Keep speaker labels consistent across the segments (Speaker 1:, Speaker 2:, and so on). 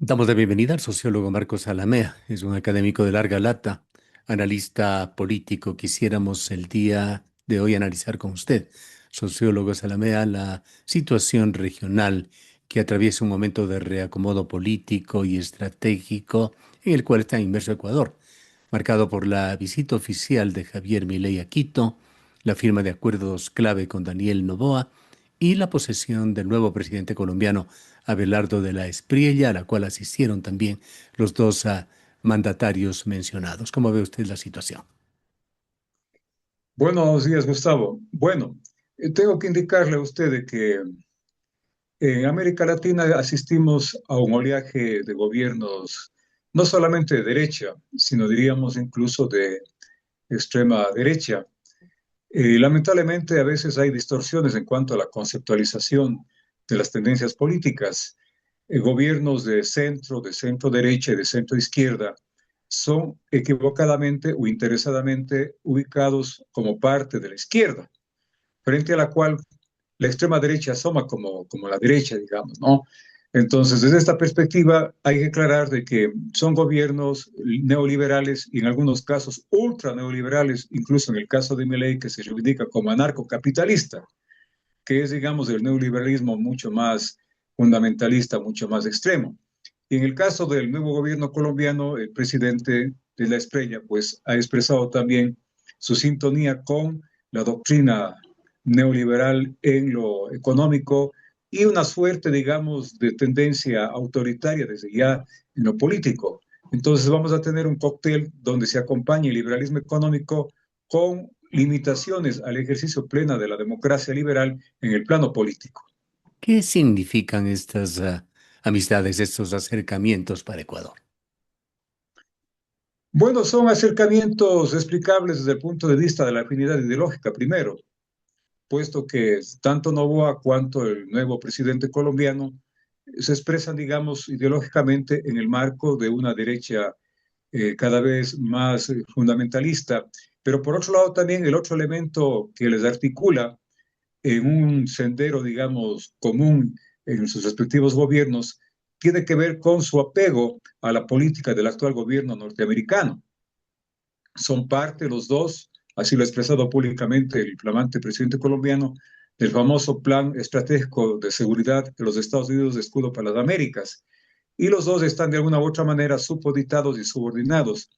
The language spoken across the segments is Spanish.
Speaker 1: Damos la bienvenida al sociólogo Marcos Alamea. Es un académico de larga lata, analista político. Quisiéramos el día de hoy analizar con usted, sociólogo Alamea, la situación regional que atraviesa un momento de reacomodo político y estratégico en el cual está inmerso Ecuador, marcado por la visita oficial de Javier Milei a Quito, la firma de acuerdos clave con Daniel Noboa y la posesión del nuevo presidente colombiano Abelardo de la Espriella, a la cual asistieron también los dos mandatarios mencionados. ¿Cómo ve usted la situación?
Speaker 2: Buenos días, Gustavo. Bueno, tengo que indicarle a usted de que en América Latina asistimos a un oleaje de gobiernos no solamente de derecha, sino diríamos incluso de extrema derecha. Lamentablemente a veces hay distorsiones en cuanto a la conceptualización de las tendencias políticas. Gobiernos de centro derecha y de centro izquierda son equivocadamente o interesadamente ubicados como parte de la izquierda, frente a la cual la extrema derecha asoma como la derecha, digamos, ¿no? Entonces, desde esta perspectiva, hay que aclarar de que son gobiernos neoliberales y en algunos casos ultra neoliberales, incluso en el caso de Milei, que se reivindica como anarcocapitalista, que es, digamos, el neoliberalismo mucho más fundamentalista, mucho más extremo. Y en el caso del nuevo gobierno colombiano, el presidente de la Espriella, pues ha expresado también su sintonía con la doctrina neoliberal en lo económico y una suerte, digamos, de tendencia autoritaria desde ya en lo político. Entonces vamos a tener un cóctel donde se acompaña el liberalismo económico con limitaciones al ejercicio pleno de la democracia liberal en el plano político.
Speaker 1: ¿Qué significan estas amistades, estos acercamientos para Ecuador?
Speaker 2: Bueno, son acercamientos explicables desde el punto de vista de la afinidad ideológica, primero, puesto que tanto Noboa cuanto el nuevo presidente colombiano se expresan, digamos, ideológicamente en el marco de una derecha cada vez más fundamentalista. Pero por otro lado, también el otro elemento que les articula en un sendero, digamos, común en sus respectivos gobiernos, tiene que ver con su apego a la política del actual gobierno norteamericano. Son parte los dos, así lo ha expresado públicamente el flamante presidente colombiano, del famoso Plan Estratégico de Seguridad de los Estados Unidos de Escudo para las Américas. Y los dos están de alguna u otra manera supeditados y subordinados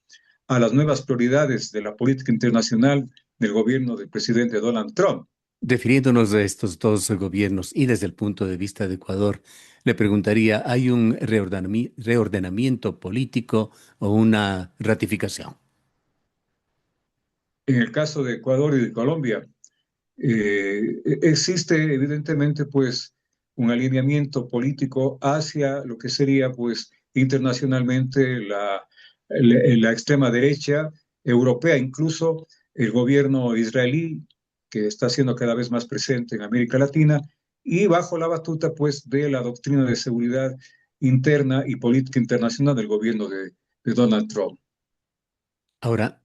Speaker 2: a las nuevas prioridades de la política internacional del gobierno del presidente Donald Trump.
Speaker 1: Refiriéndonos a estos dos gobiernos y desde el punto de vista de Ecuador, le preguntaría, ¿hay un reordenamiento político o una ratificación?
Speaker 2: En el caso de Ecuador y de Colombia, existe evidentemente pues un alineamiento político hacia lo que sería pues internacionalmente la extrema derecha europea, incluso el gobierno israelí que está siendo cada vez más presente en América Latina y bajo la batuta pues de la doctrina de seguridad interna y política internacional del gobierno de Donald Trump.
Speaker 1: Ahora,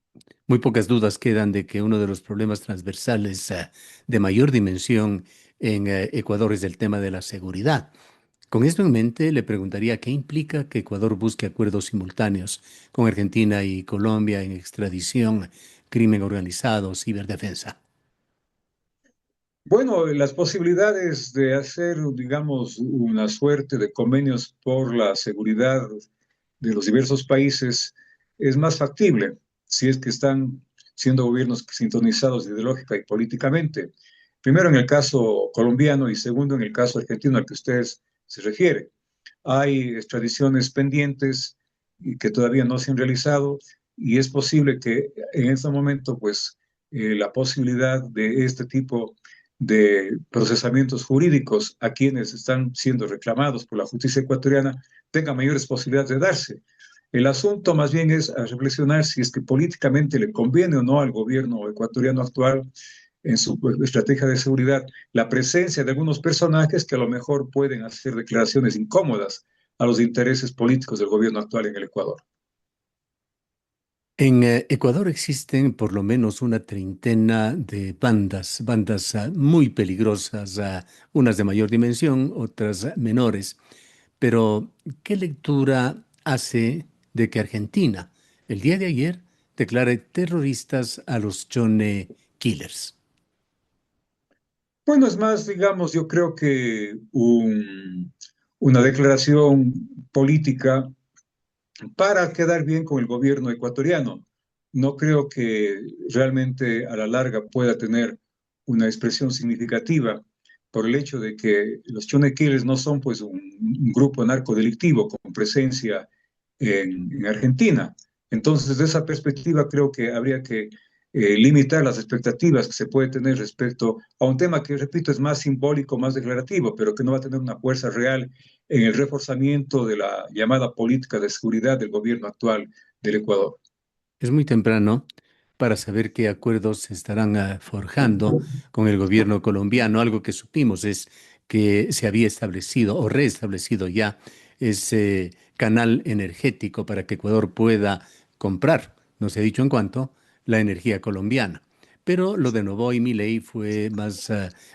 Speaker 1: muy pocas dudas quedan de que uno de los problemas transversales de mayor dimensión en Ecuador es el tema de la seguridad. Con esto en mente, le preguntaría qué implica que Ecuador busque acuerdos simultáneos con Argentina y Colombia en extradición, crimen organizado, ciberdefensa.
Speaker 2: Bueno, las posibilidades de hacer, digamos, una suerte de convenios por la seguridad de los diversos países es más factible si es que están siendo gobiernos sintonizados ideológica y políticamente. Primero en el caso colombiano y segundo en el caso argentino al que usted se refiere. Hay extradiciones pendientes y que todavía no se han realizado y es posible que en este momento, pues, la posibilidad de este tipo de procesamientos jurídicos a quienes están siendo reclamados por la justicia ecuatoriana tenga mayores posibilidades de darse. El asunto más bien es a reflexionar si es que políticamente le conviene o no al gobierno ecuatoriano actual en su estrategia de seguridad la presencia de algunos personajes que a lo mejor pueden hacer declaraciones incómodas a los intereses políticos del gobierno actual en el Ecuador.
Speaker 1: En Ecuador existen por lo menos una treintena de bandas muy peligrosas, unas de mayor dimensión, otras menores. Pero, ¿qué lectura hace de que Argentina, el día de ayer, declare terroristas a los Johnny Killers?
Speaker 2: Bueno, es más, digamos, yo creo que una declaración política para quedar bien con el gobierno ecuatoriano. No creo que realmente a la larga pueda tener una expresión significativa por el hecho de que los chonequiles no son pues un grupo narcodelictivo con presencia en Argentina. Entonces, desde esa perspectiva, creo que habría que limitar las expectativas que se puede tener respecto a un tema que, repito, es más simbólico, más declarativo, pero que no va a tener una fuerza real en el reforzamiento de la llamada política de seguridad del gobierno actual del Ecuador.
Speaker 1: Es muy temprano para saber qué acuerdos se estarán forjando con el gobierno colombiano. Algo que supimos es que se había establecido o reestablecido ya ese canal energético para que Ecuador pueda comprar, no se ha dicho en cuánto, la energía colombiana. Pero lo de Novoa y Milei fue más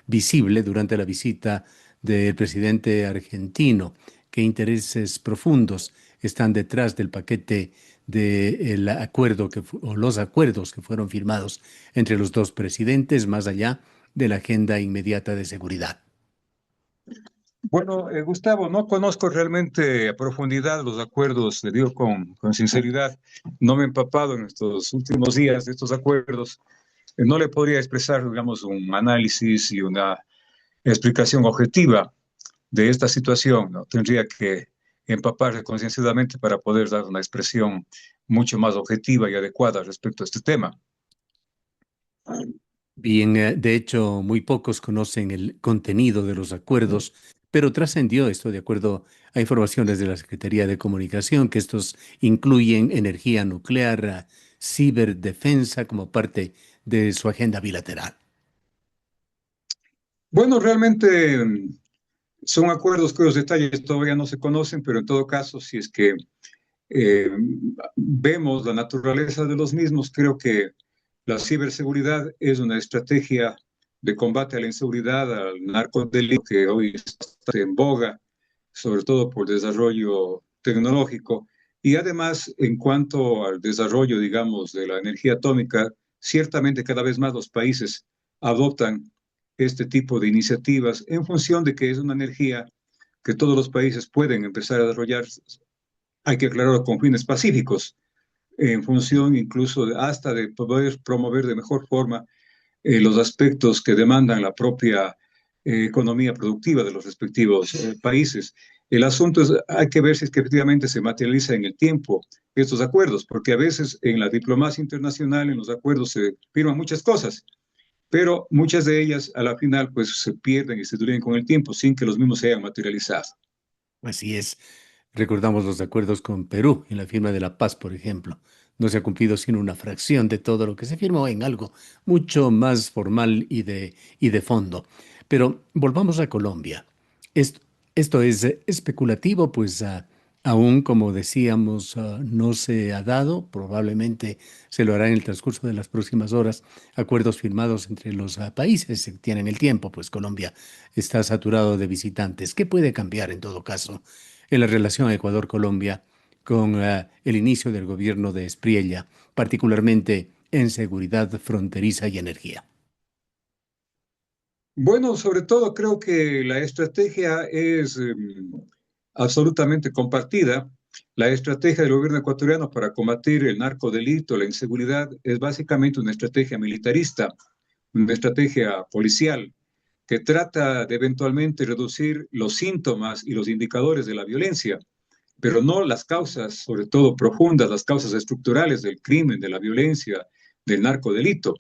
Speaker 1: visible durante la visita del presidente argentino. ¿Qué intereses profundos están detrás del paquete del acuerdo o los acuerdos que fueron firmados entre los dos presidentes, más allá de la agenda inmediata de seguridad?
Speaker 2: Bueno, Gustavo, no conozco realmente a profundidad los acuerdos, le digo con sinceridad, no me he empapado en estos últimos días de estos acuerdos. No le podría expresar, digamos, un análisis y una explicación objetiva de esta situación, ¿no? Tendría que empaparse concienciadamente para poder dar una expresión mucho más objetiva y adecuada respecto a este tema.
Speaker 1: Bien, de hecho, muy pocos conocen el contenido de los acuerdos, pero trascendió esto de acuerdo a informaciones de la Secretaría de Comunicación, que estos incluyen energía nuclear, ciberdefensa como parte de su agenda bilateral.
Speaker 2: Bueno, realmente son acuerdos cuyos detalles todavía no se conocen, pero en todo caso, si es que eh, vemos la naturaleza de los mismos, creo que la ciberseguridad es una estrategia de combate a la inseguridad, al narcodelito que hoy está en boga, sobre todo por desarrollo tecnológico. Y además, en cuanto al desarrollo, digamos, de la energía atómica, ciertamente cada vez más los países adoptan este tipo de iniciativas en función de que es una energía que todos los países pueden empezar a desarrollar, hay que aclararlo con fines pacíficos, en función incluso hasta de poder promover de mejor forma los aspectos que demandan la propia economía productiva de los respectivos países. El asunto es, hay que ver si es que efectivamente se materializa en el tiempo estos acuerdos, porque a veces en la diplomacia internacional, en los acuerdos se firman muchas cosas, pero muchas de ellas a la final pues se pierden y se diluyen con el tiempo sin que los mismos se hayan materializado.
Speaker 1: Así es. Recordamos los acuerdos con Perú en la firma de la paz, por ejemplo. No se ha cumplido sino una fracción de todo lo que se firmó en algo mucho más formal y de fondo. Pero volvamos a Colombia. Esto, esto es especulativo, pues aún, como decíamos, no se ha dado, probablemente se lo hará en el transcurso de las próximas horas, acuerdos firmados entre los países que tienen el tiempo, pues Colombia está saturado de visitantes. ¿Qué puede cambiar en todo caso en la relación Ecuador-Colombia con el inicio del gobierno de Espriella, particularmente en seguridad fronteriza y energía?
Speaker 2: Bueno, sobre todo creo que la estrategia es absolutamente compartida. La estrategia del gobierno ecuatoriano para combatir el narcodelito, la inseguridad, es básicamente una estrategia militarista, una estrategia policial que trata de eventualmente reducir los síntomas y los indicadores de la violencia, pero no las causas, sobre todo profundas, las causas estructurales del crimen, de la violencia, del narcodelito.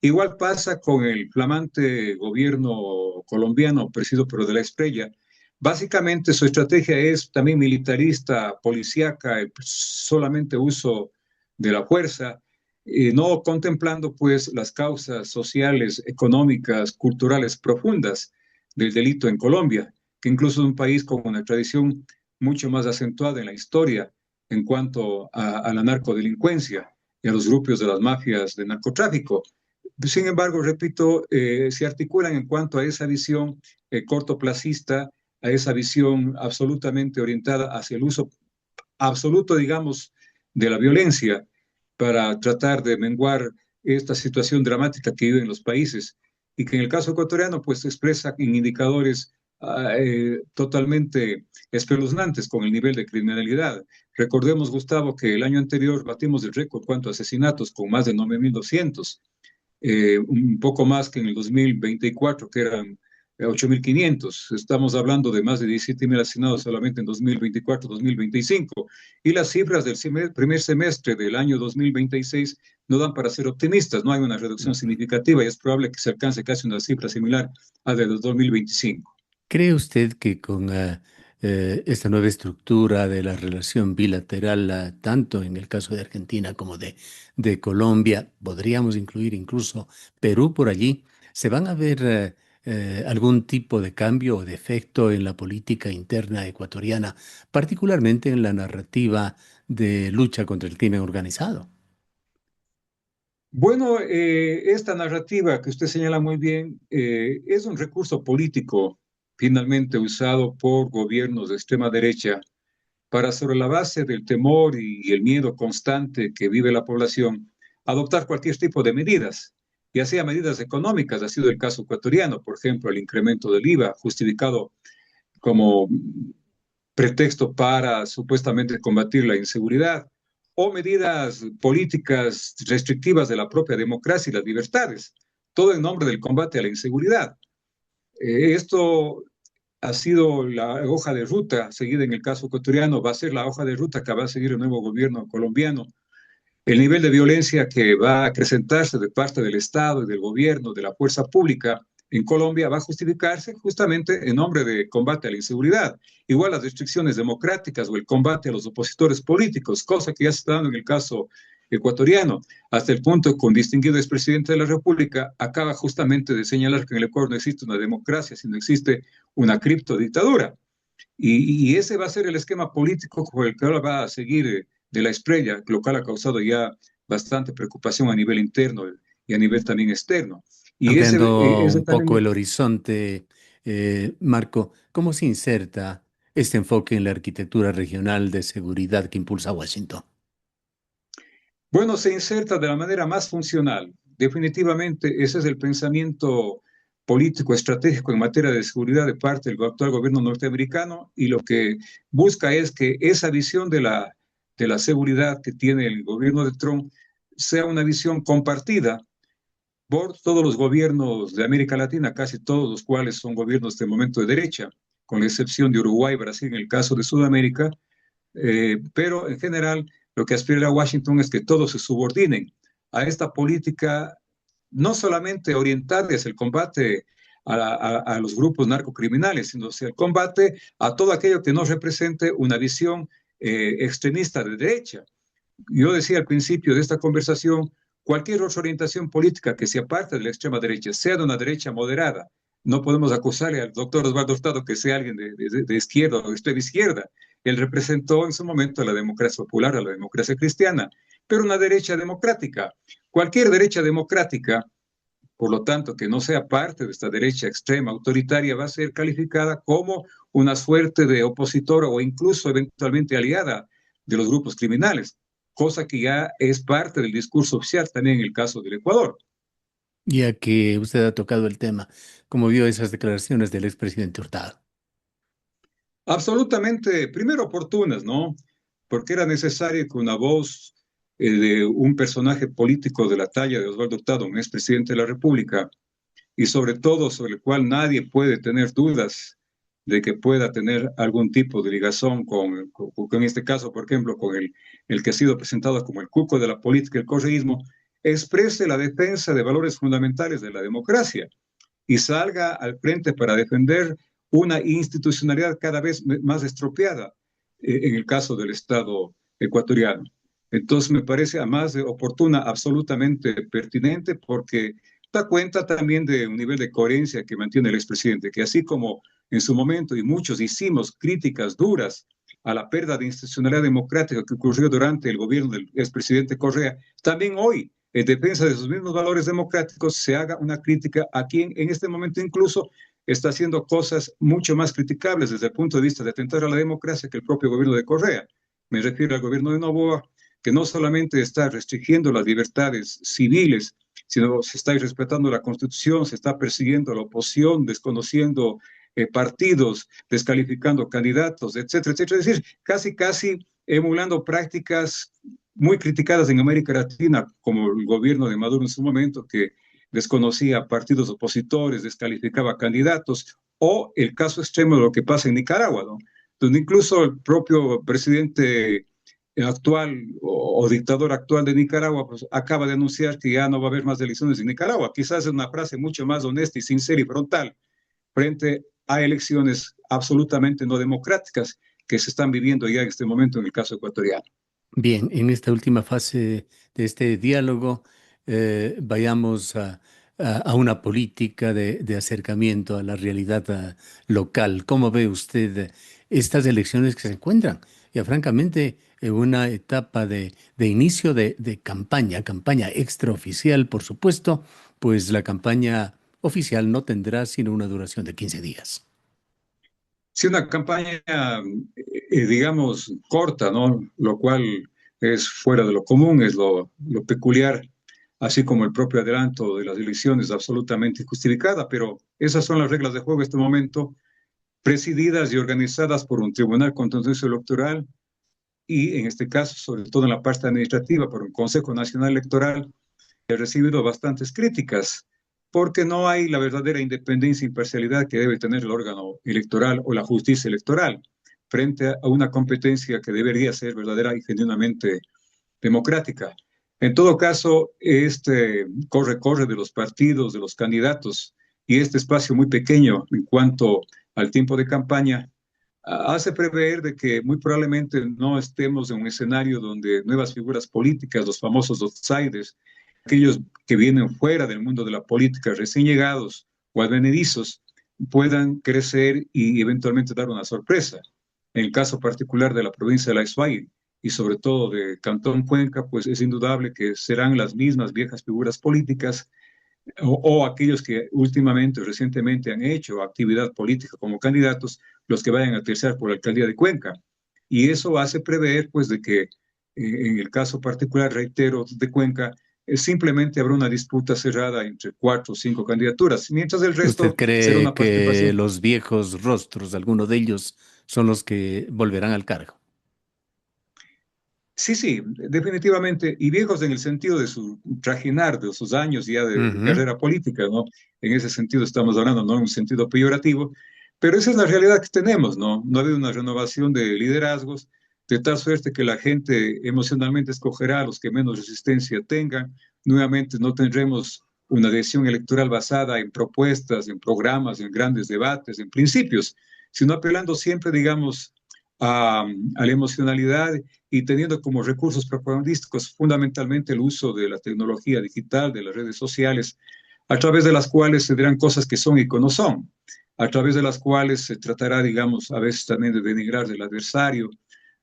Speaker 2: Igual pasa con el flamante gobierno colombiano presidido por de la Espriella. Básicamente su estrategia es también militarista, policíaca, solamente uso de la fuerza, no contemplando pues las causas sociales, económicas, culturales profundas del delito en Colombia, que incluso es un país con una tradición mucho más acentuada en la historia en cuanto a la narcodelincuencia y a los grupos de las mafias de narcotráfico. Sin embargo, repito, se articulan en cuanto a esa visión cortoplacista, a esa visión absolutamente orientada hacia el uso absoluto, digamos, de la violencia para tratar de menguar esta situación dramática que viven los países y que en el caso ecuatoriano pues se expresa en indicadores totalmente espeluznantes con el nivel de criminalidad. Recordemos, Gustavo, que el año anterior batimos el récord cuanto a asesinatos con más de 9.200, un poco más que en el 2024, que eran 8.500. Estamos hablando de más de 17.000 asesinados solamente en 2024-2025. Y las cifras del primer semestre del año 2026 no dan para ser optimistas. No hay una reducción significativa y es probable que se alcance casi una cifra similar a la del 2025.
Speaker 1: ¿Cree usted que con esta nueva estructura de la relación bilateral, tanto en el caso de Argentina como de Colombia, podríamos incluir incluso Perú por allí, se van a ver algún tipo de cambio o de efecto en la política interna ecuatoriana, particularmente en la narrativa de lucha contra el crimen organizado?
Speaker 2: Bueno, esta narrativa que usted señala muy bien es un recurso político finalmente usado por gobiernos de extrema derecha para, sobre la base del temor y el miedo constante que vive la población, adoptar cualquier tipo de medidas, ya sea medidas económicas, ha sido el caso ecuatoriano, por ejemplo, el incremento del IVA, justificado como pretexto para supuestamente combatir la inseguridad, o medidas políticas restrictivas de la propia democracia y las libertades, todo en nombre del combate a la inseguridad. Esto ha sido la hoja de ruta seguida en el caso ecuatoriano, va a ser la hoja de ruta que va a seguir el nuevo gobierno colombiano. El nivel de violencia que va a acrecentarse de parte del Estado y del gobierno, de la fuerza pública en Colombia, va a justificarse justamente en nombre de combate a la inseguridad. Igual las restricciones democráticas o el combate a los opositores políticos, cosa que ya se está dando en el caso ecuatoriano, hasta el punto que un distinguido expresidente de la República acaba justamente de señalar que en el Ecuador no existe una democracia, sino existe una criptodictadura. Y ese va a ser el esquema político con el que ahora va a seguir de la estrella, lo cual ha causado ya bastante preocupación a nivel interno y a nivel también externo. Y
Speaker 1: Ampliando
Speaker 2: ese
Speaker 1: un poco el
Speaker 2: también,
Speaker 1: horizonte, Marco, ¿cómo se inserta este enfoque en la arquitectura regional de seguridad que impulsa Washington?
Speaker 2: bueno, se inserta de la manera más funcional. Definitivamente ese es el pensamiento político estratégico en materia de seguridad de parte del actual gobierno norteamericano y lo que busca es que esa visión de la seguridad que tiene el gobierno de Trump sea una visión compartida por todos los gobiernos de América Latina, casi todos los cuales son gobiernos de momento de derecha, con la excepción de Uruguay, Brasil, en el caso de Sudamérica, pero en general lo que aspira a Washington es que todos se subordinen a esta política, no solamente orientada hacia el combate a los grupos narcocriminales, sino hacia el combate a todo aquello que no represente una visión extremista de derecha. Yo decía al principio de esta conversación, cualquier otra orientación política que se aparte de la extrema derecha, sea de una derecha moderada, no podemos acusarle al doctor Osvaldo Hurtado que sea alguien de izquierda o de extrema izquierda. Él representó en su momento a la democracia popular, a la democracia cristiana, pero una derecha democrática. Cualquier derecha democrática, por lo tanto, que no sea parte de esta derecha extrema autoritaria, va a ser calificada como una suerte de opositora o incluso eventualmente aliada de los grupos criminales, cosa que ya es parte del discurso oficial también en el caso del Ecuador.
Speaker 1: Ya que usted ha tocado el tema, ¿cómo vio esas declaraciones del expresidente Hurtado?
Speaker 2: Absolutamente, primero oportunas, ¿no? Porque era necesario que una voz de un personaje político de la talla de Osvaldo Hurtado, un expresidente de la República, y sobre todo sobre el cual nadie puede tener dudas de que pueda tener algún tipo de ligación en este caso, por ejemplo, con el que ha sido presentado como el cuco de la política, el correísmo, exprese la defensa de valores fundamentales de la democracia y salga al frente para defender una institucionalidad cada vez más estropeada en el caso del Estado ecuatoriano. Entonces me parece además de oportuna, absolutamente pertinente, porque da cuenta también de un nivel de coherencia que mantiene el expresidente, que así como en su momento y muchos hicimos críticas duras a la pérdida de institucionalidad democrática que ocurrió durante el gobierno del expresidente Correa, también hoy, en defensa de sus mismos valores democráticos, se haga una crítica a quien en este momento incluso está haciendo cosas mucho más criticables desde el punto de vista de atentar a la democracia que el propio gobierno de Correa. Me refiero al gobierno de Noboa, que no solamente está restringiendo las libertades civiles, sino se está irrespetando la Constitución, se está persiguiendo a la oposición, desconociendo partidos, descalificando candidatos, etcétera, etcétera. Es decir, casi emulando prácticas muy criticadas en América Latina, como el gobierno de Maduro en su momento, que desconocía partidos opositores, descalificaba candidatos, o el caso extremo de lo que pasa en Nicaragua, ¿no? Donde incluso el propio presidente actual o dictador actual de Nicaragua pues, acaba de anunciar que ya no va a haber más elecciones en Nicaragua. Quizás es una frase mucho más honesta y sincera y frontal frente a elecciones absolutamente no democráticas que se están viviendo ya en este momento en el caso ecuatoriano.
Speaker 1: Bien, en esta última fase de este diálogo, vayamos a una política de acercamiento a la realidad local. ¿Cómo ve usted estas elecciones que se encuentran? Ya francamente, en una etapa de inicio de campaña, campaña extraoficial, por supuesto, pues la campaña oficial no tendrá sino una duración de 15 días.
Speaker 2: Sí, una campaña, digamos, corta, ¿no? Lo cual es fuera de lo común, es lo peculiar, así como el propio adelanto de las elecciones, absolutamente justificada, pero esas son las reglas de juego en este momento, presididas y organizadas por un tribunal contencioso electoral y, en este caso, sobre todo en la parte administrativa, por un Consejo Nacional Electoral, que ha recibido bastantes críticas, porque no hay la verdadera independencia e imparcialidad que debe tener el órgano electoral o la justicia electoral frente a una competencia que debería ser verdadera y genuinamente democrática. En todo caso, este corre-corre de los partidos, de los candidatos y este espacio muy pequeño en cuanto al tiempo de campaña hace prever de que muy probablemente no estemos en un escenario donde nuevas figuras políticas, los famosos outsiders, aquellos que vienen fuera del mundo de la política, recién llegados o advenedizos, puedan crecer y eventualmente dar una sorpresa. En el caso particular de la provincia de La Suay y sobre todo de Cantón Cuenca, pues es indudable que serán las mismas viejas figuras políticas o aquellos que últimamente o recientemente han hecho actividad política como candidatos, los que vayan a terciar por la alcaldía de Cuenca. Y eso hace prever, pues, de que en el caso particular, reitero, de Cuenca, simplemente habrá una disputa cerrada entre 4 o 5 candidaturas, mientras el
Speaker 1: ¿Usted
Speaker 2: resto será
Speaker 1: cree
Speaker 2: una
Speaker 1: que
Speaker 2: participación.
Speaker 1: los viejos rostros, algunos de ellos, son los que volverán al cargo?
Speaker 2: Sí, sí, definitivamente, y viejos en el sentido de su trajinar, de sus años ya de
Speaker 1: Ujú.
Speaker 2: carrera política, ¿no? En ese sentido estamos hablando, no en un sentido peyorativo, pero esa es la realidad que tenemos, ¿no? No ha habido una renovación de liderazgos, de tal suerte que la gente emocionalmente escogerá a los que menos resistencia tengan. Nuevamente no tendremos una decisión electoral basada en propuestas, en programas, en grandes debates, en principios, sino apelando siempre, digamos, a la emocionalidad y teniendo como recursos propagandísticos fundamentalmente el uso de la tecnología digital, de las redes sociales, a través de las cuales se dirán cosas que son y que no son, a través de las cuales se tratará, digamos, a veces también de denigrar del adversario,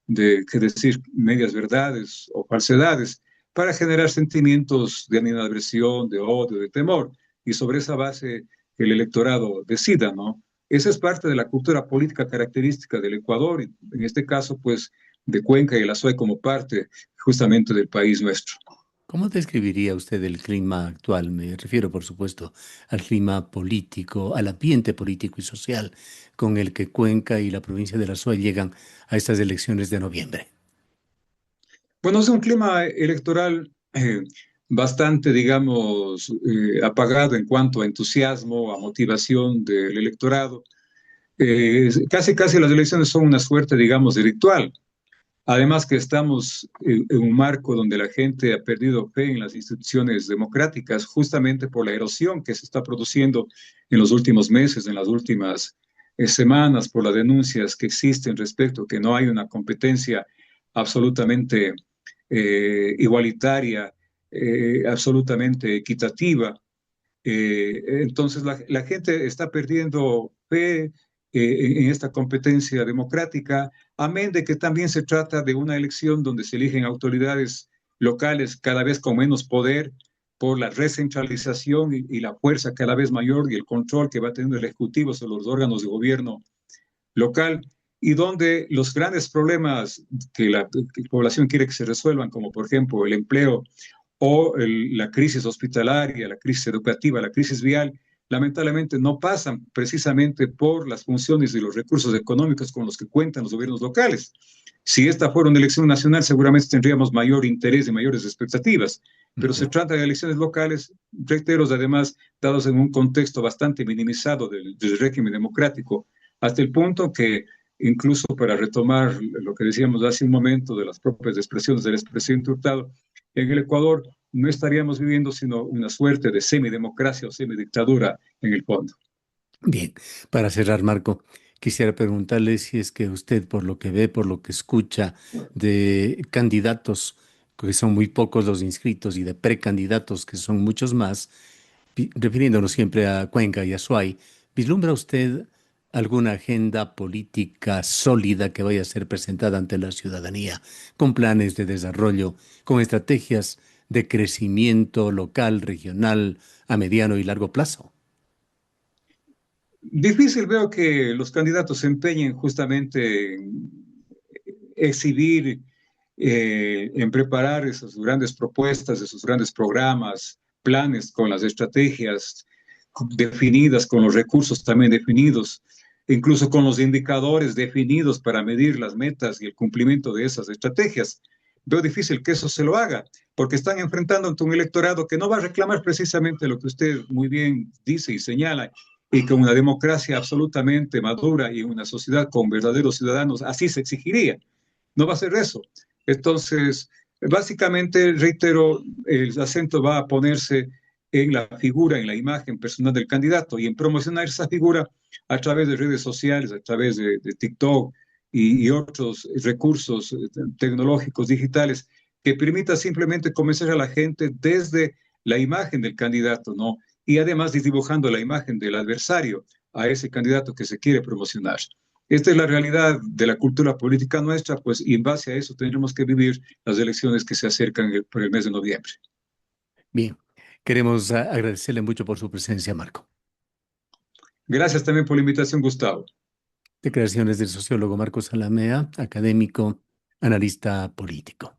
Speaker 2: de que decir medias verdades o falsedades, para generar sentimientos de animadversión, de odio, de temor, y sobre esa base el electorado decida, ¿no? Esa es parte de la cultura política característica del Ecuador, y en este caso, pues, de Cuenca y el Azuay como parte justamente del país nuestro.
Speaker 1: ¿Cómo describiría usted el clima actual? Me refiero, por supuesto, al clima político, al ambiente político y social con el que Cuenca y la provincia de La Suay llegan a estas elecciones de noviembre.
Speaker 2: Bueno, es un clima electoral bastante, digamos, apagado en cuanto a entusiasmo, a motivación del electorado. Casi las elecciones son una suerte, digamos, de ritual. Además que estamos en un marco donde la gente ha perdido fe en las instituciones democráticas, justamente por la erosión que se está produciendo en los últimos meses, en las últimas semanas, por las denuncias que existen respecto a que no hay una competencia absolutamente igualitaria, absolutamente equitativa. Entonces la gente está perdiendo fe en esta competencia democrática, amén de que también se trata de una elección donde se eligen autoridades locales cada vez con menos poder, por la recentralización y la fuerza cada vez mayor y el control que va teniendo el Ejecutivo sobre los órganos de gobierno local y donde los grandes problemas que la población quiere que se resuelvan, como por ejemplo el empleo o la crisis hospitalaria, la crisis educativa, la crisis vial, lamentablemente no pasan precisamente por las funciones y los recursos económicos con los que cuentan los gobiernos locales. Si esta fuera una elección nacional, seguramente tendríamos mayor interés y mayores expectativas, pero se
Speaker 1: Ujú.
Speaker 2: trata de elecciones locales, reiteros, además, dados en un contexto bastante minimizado del régimen democrático, hasta el punto que incluso para retomar lo que decíamos hace un momento de las propias expresiones del expresidente Hurtado, en el Ecuador no estaríamos viviendo sino una suerte de semidemocracia o semidictadura en el fondo.
Speaker 1: Bien, para cerrar, Marco, quisiera preguntarle si es que usted, por lo que ve, por lo que escucha de candidatos, que son muy pocos los inscritos, y de precandidatos, que son muchos más, refiriéndonos siempre a Cuenca y a Suay, ¿vislumbra usted alguna agenda política sólida que vaya a ser presentada ante la ciudadanía, con planes de desarrollo, con estrategias de crecimiento local, regional, a mediano y largo plazo?
Speaker 2: Difícil veo que los candidatos se empeñen justamente en exhibir, en preparar esas grandes propuestas, esos grandes programas, planes con las estrategias definidas, con los recursos también definidos, incluso con los indicadores definidos para medir las metas y el cumplimiento de esas estrategias. Veo difícil que eso se lo haga, porque están enfrentando ante un electorado que no va a reclamar precisamente lo que usted muy bien dice y señala, y con una democracia absolutamente madura y una sociedad con verdaderos ciudadanos, así se exigiría. No va a ser eso. Entonces, básicamente, reitero, el acento va a ponerse en la figura, en la imagen personal del candidato y en promocionar esa figura a través de redes sociales, a través de TikTok y otros recursos tecnológicos digitales que permita simplemente convencer a la gente desde la imagen del candidato, ¿no? Y además dibujando la imagen del adversario a ese candidato que se quiere promocionar. Esta es la realidad de la cultura política nuestra, pues, y en base a eso tendremos que vivir las elecciones que se acercan por el mes de noviembre.
Speaker 1: Bien, queremos agradecerle mucho por su presencia, Marco.
Speaker 2: Gracias también por la invitación, Gustavo.
Speaker 1: Declaraciones del sociólogo Marcos Alamea, académico, analista político.